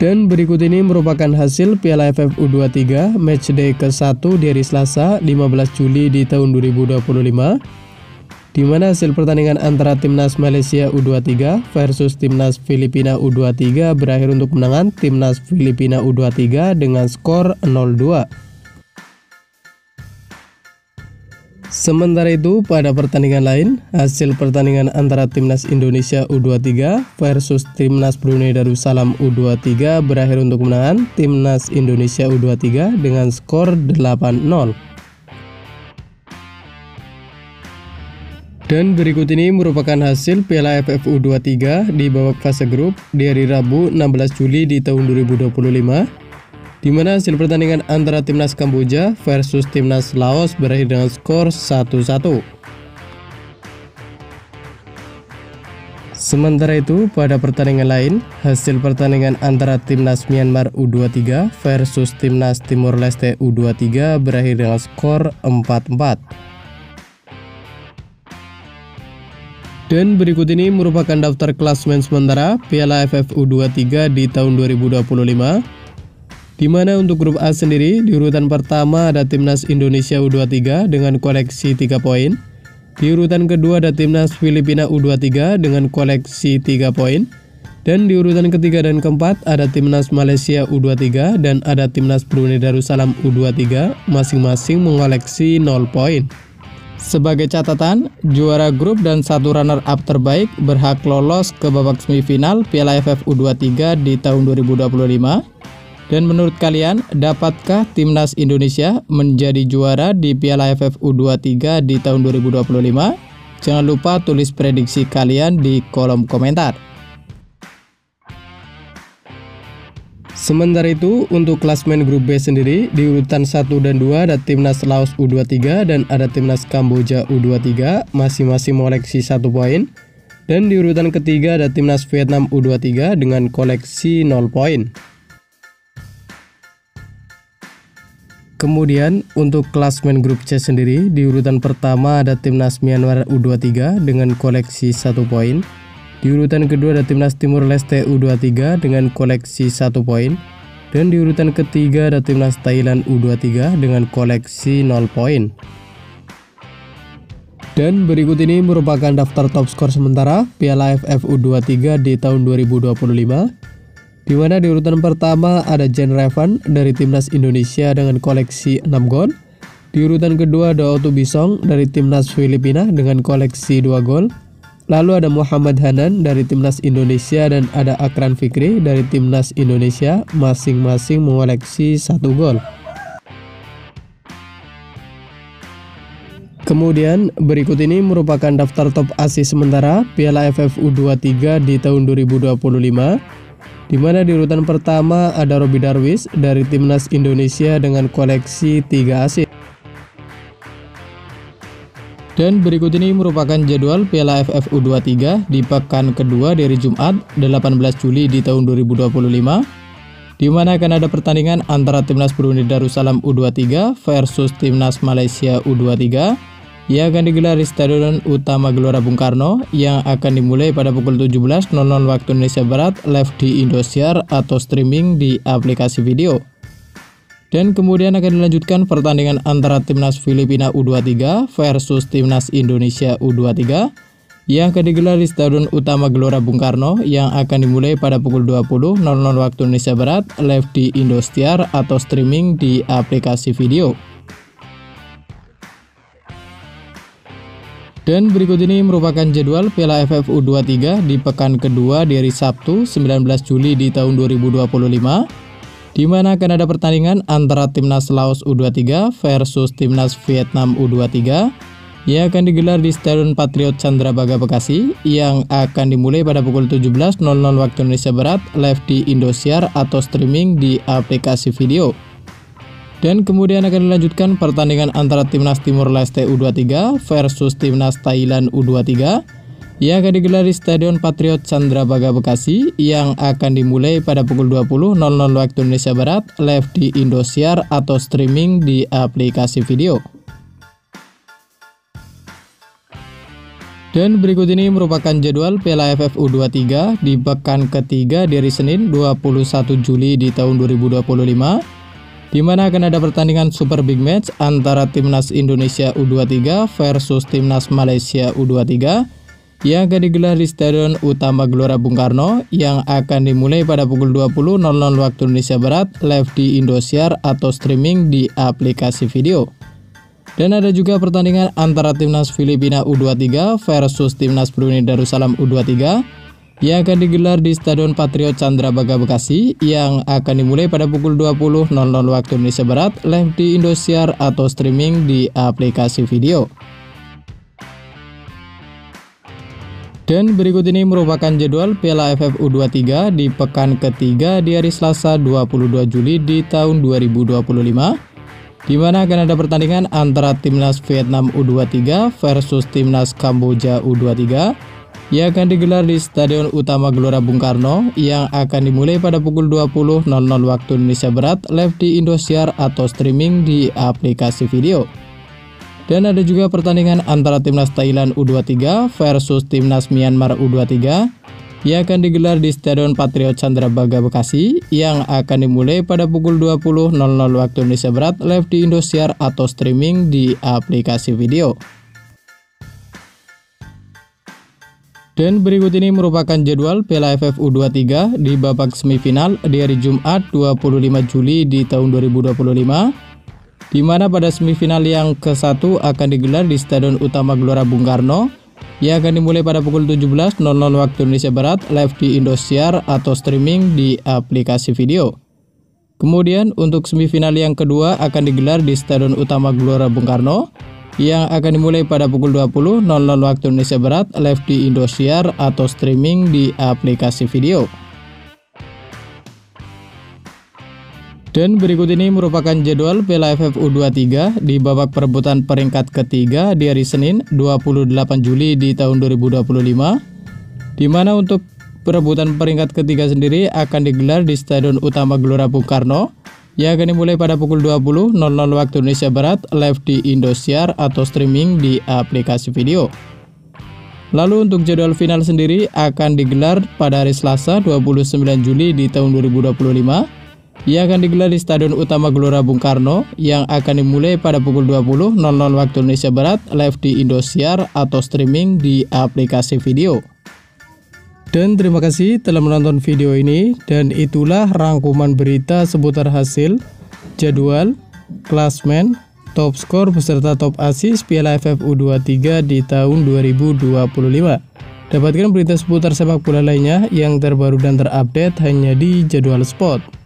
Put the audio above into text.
Dan berikut ini merupakan hasil Piala AFF U23 matchday ke-1 di hari Selasa 15 Juli di tahun 2025, di mana hasil pertandingan antara Timnas Malaysia U23 versus Timnas Filipina U23 berakhir untuk kemenangan Timnas Filipina U23 dengan skor 0-2. Sementara itu, pada pertandingan lain, hasil pertandingan antara Timnas Indonesia U23 versus Timnas Brunei Darussalam U23 berakhir untuk kemenangan Timnas Indonesia U23 dengan skor 8-0. Dan berikut ini merupakan hasil Piala AFF U23 di babak fase grup di hari Rabu 16 Juli di tahun 2025. Di mana hasil pertandingan antara Timnas Kamboja versus Timnas Laos berakhir dengan skor 1-1. Sementara itu, pada pertandingan lain, hasil pertandingan antara Timnas Myanmar U23 versus Timnas Timor Leste U23 berakhir dengan skor 4-4. Dan berikut ini merupakan daftar klasemen sementara Piala AFF U23 di tahun 2025. Di mana untuk grup A sendiri, di urutan pertama ada Timnas Indonesia U23 dengan koleksi 3 poin. Di urutan kedua ada Timnas Filipina U23 dengan koleksi 3 poin. Dan di urutan ketiga dan keempat ada Timnas Malaysia U23 dan ada Timnas Brunei Darussalam U23 masing-masing mengoleksi 0 poin. Sebagai catatan, juara grup dan satu runner-up terbaik berhak lolos ke babak semifinal Piala AFF U23 di tahun 2025. Dan menurut kalian, dapatkah Timnas Indonesia menjadi juara di Piala AFF U23 di tahun 2025? Jangan lupa tulis prediksi kalian di kolom komentar. Sementara itu, untuk klasemen grup B sendiri, di urutan 1 dan 2 ada Timnas Laos U23 dan ada Timnas Kamboja U23, masing-masing mengoleksi 1 poin. Dan di urutan ketiga ada Timnas Vietnam U23 dengan koleksi 0 poin. Kemudian untuk klasemen grup C sendiri, di urutan pertama ada Timnas Myanmar U23 dengan koleksi 1 poin. Di urutan kedua ada Timnas Timor Leste U23 dengan koleksi 1 poin. Dan di urutan ketiga ada Timnas Thailand U23 dengan koleksi 0 poin. Dan berikut ini merupakan daftar top skor sementara Piala AFF U23 di tahun 2025. Di mana di urutan pertama ada Jan Revan dari Timnas Indonesia dengan koleksi 6 gol. Di urutan kedua ada Otto Bisong dari Timnas Filipina dengan koleksi 2 gol. Lalu ada Muhammad Hanan dari Timnas Indonesia dan ada Akran Fikri dari Timnas Indonesia, masing-masing mengoleksi 1 gol. Kemudian berikut ini merupakan daftar top asis sementara Piala AFF U23 di tahun 2025. Di mana di urutan pertama ada Robby Darwish dari Timnas Indonesia dengan koleksi 3 assist. Dan berikut ini merupakan jadwal Piala AFF U23 di pekan kedua dari Jumat 18 Juli di tahun 2025. Di mana akan ada pertandingan antara Timnas Brunei Darussalam U23 versus Timnas Malaysia U23 yang akan digelar di Stadion Utama Gelora Bung Karno yang akan dimulai pada pukul 17.00 waktu Indonesia Barat live di Indosiar atau streaming di aplikasi video. Dan kemudian akan dilanjutkan pertandingan antara Timnas Filipina U23 versus Timnas Indonesia U23 yang akan digelar di Stadion Utama Gelora Bung Karno yang akan dimulai pada pukul 20.00 waktu Indonesia Barat live di Indosiar atau streaming di aplikasi video. Dan berikut ini merupakan jadwal Piala AFF U23 di pekan kedua di hari Sabtu 19 Juli di tahun 2025, di mana akan ada pertandingan antara Timnas Laos U23 versus Timnas Vietnam U23 yang akan digelar di Stadion Patriot Candrabaga Bekasi yang akan dimulai pada pukul 17.00 waktu Indonesia Barat live di Indosiar atau streaming di aplikasi video. Dan kemudian akan dilanjutkan pertandingan antara Timnas Timor Leste U23 versus Timnas Thailand U23 yang akan digelar di Stadion Patriot Candrabaga Bekasi yang akan dimulai pada pukul 20.00 waktu Indonesia Barat live di Indosiar atau streaming di aplikasi video. Dan berikut ini merupakan jadwal Piala AFF U23 di pekan ketiga dari Senin 21 Juli di tahun 2025, di mana akan ada pertandingan super big match antara Timnas Indonesia U23 versus Timnas Malaysia U23 yang akan digelar di Stadion Utama Gelora Bung Karno yang akan dimulai pada pukul 20.00 waktu Indonesia Barat, live di Indosiar atau streaming di aplikasi video. Dan ada juga pertandingan antara Timnas Filipina U23 versus Timnas Brunei Darussalam U23 yang akan digelar di Stadion Patriot Candrabaga Bekasi yang akan dimulai pada pukul 20.00 waktu Indonesia Barat, live di Indosiar atau streaming di aplikasi video. Dan berikut ini merupakan jadwal Piala AFF U23 di pekan ketiga di hari Selasa 22 Juli di tahun 2025. Di mana akan ada pertandingan antara Timnas Vietnam U23 versus Timnas Kamboja U23 yang akan digelar di Stadion Utama Gelora Bung Karno yang akan dimulai pada pukul 20.00 waktu Indonesia Barat, live di Indosiar atau streaming di aplikasi video. Dan ada juga pertandingan antara Timnas Thailand U23 versus Timnas Myanmar U23 yang akan digelar di Stadion Patriot Candrabaga Bekasi yang akan dimulai pada pukul 20.00 waktu Indonesia Barat, live di Indosiar atau streaming di aplikasi video. Dan berikut ini merupakan jadwal Piala AFF U23 di babak semifinal di hari Jumat 25 Juli di tahun 2025, di mana pada semifinal yang ke-1 akan digelar di Stadion Utama Gelora Bung Karno yang akan dimulai pada pukul 17.00 waktu Indonesia Barat, live di Indosiar atau streaming di aplikasi video. Kemudian untuk semifinal yang kedua akan digelar di Stadion Utama Gelora Bung Karno yang akan dimulai pada pukul 20.00 waktu Indonesia Barat, live di Indosiar atau streaming di aplikasi video. Dan berikut ini merupakan jadwal Piala AFF U23 di babak perebutan peringkat ketiga di hari Senin 28 Juli di tahun 2025, di mana untuk perebutan peringkat ketiga sendiri akan digelar di Stadion Utama Gelora Bung Karno yang akan dimulai pada pukul 20.00 waktu Indonesia Barat, live di Indosiar atau streaming di aplikasi video. Lalu untuk jadwal final sendiri akan digelar pada hari Selasa 29 Juli di tahun 2025 yang akan digelar di Stadion Utama Gelora Bung Karno yang akan dimulai pada pukul 20.00 waktu Indonesia Barat, live di Indosiar atau streaming di aplikasi video. Dan terima kasih telah menonton video ini, dan itulah rangkuman berita seputar hasil, jadwal, klasmen, top skor beserta top assist Piala AFF U23 di tahun 2025. Dapatkan berita seputar sepak bola lainnya yang terbaru dan terupdate hanya di Jadwal Sport.